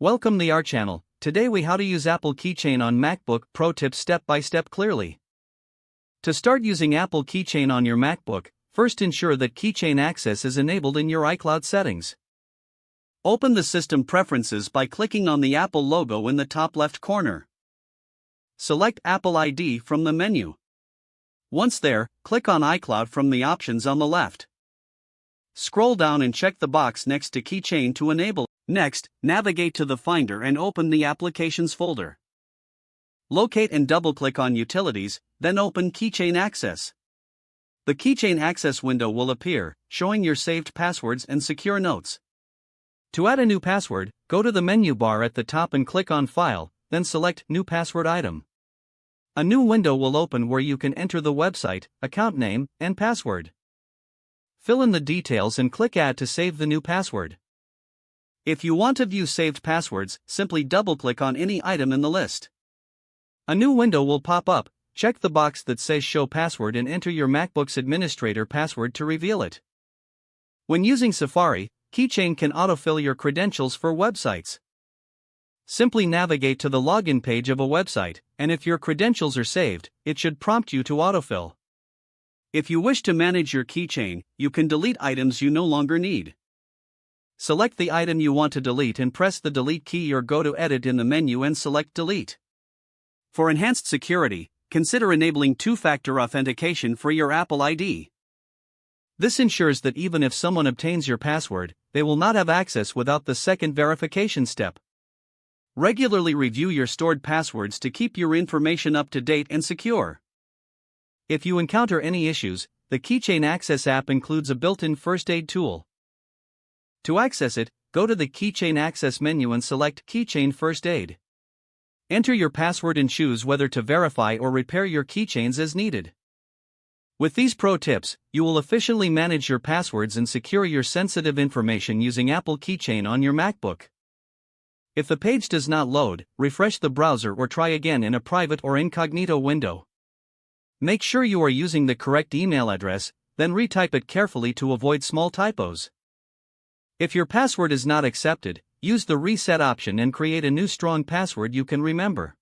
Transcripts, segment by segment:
Welcome to our channel. Today we how to use Apple Keychain on MacBook. Pro tips step by step clearly. To start using Apple Keychain on your MacBook, first ensure that Keychain access is enabled in your iCloud settings. Open the system preferences by clicking on the Apple logo in the top left corner. Select Apple ID from the menu. Once there, click on iCloud from the options on the left. Scroll down and check the box next to Keychain to enable. Next, navigate to the Finder and open the Applications folder. Locate and double-click on Utilities, then open Keychain Access. The Keychain Access window will appear, showing your saved passwords and secure notes. To add a new password, go to the menu bar at the top and click on File, then select New Password Item. A new window will open where you can enter the website, account name, and password. Fill in the details and click Add to save the new password. If you want to view saved passwords, simply double-click on any item in the list. A new window will pop up. Check the box that says Show Password and enter your MacBook's administrator password to reveal it. When using Safari, Keychain can autofill your credentials for websites. Simply navigate to the login page of a website, and if your credentials are saved, it should prompt you to autofill. If you wish to manage your Keychain, you can delete items you no longer need. Select the item you want to delete and press the Delete key or go to Edit in the menu and select Delete. For enhanced security, consider enabling two-factor authentication for your Apple ID. This ensures that even if someone obtains your password, they will not have access without the second verification step. Regularly review your stored passwords to keep your information up to date and secure. If you encounter any issues, the Keychain Access app includes a built-in first aid tool. To access it, go to the Keychain Access menu and select Keychain First Aid. Enter your password and choose whether to verify or repair your keychains as needed. With these pro tips, you will efficiently manage your passwords and secure your sensitive information using Apple Keychain on your MacBook. If the page does not load, refresh the browser or try again in a private or incognito window. Make sure you are using the correct email address, then retype it carefully to avoid small typos. If your password is not accepted, use the reset option and create a new strong password you can remember.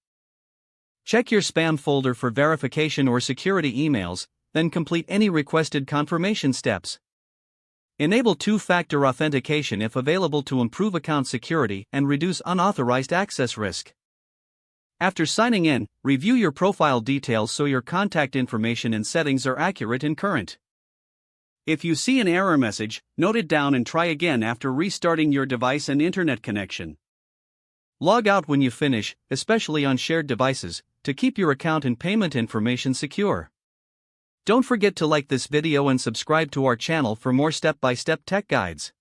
Check your spam folder for verification or security emails, then complete any requested confirmation steps. Enable two-factor authentication if available to improve account security and reduce unauthorized access risk. After signing in, review your profile details so your contact information and settings are accurate and current. If you see an error message, note it down and try again after restarting your device and internet connection. Log out when you finish, especially on shared devices, to keep your account and payment information secure. Don't forget to like this video and subscribe to our channel for more step-by-step tech guides.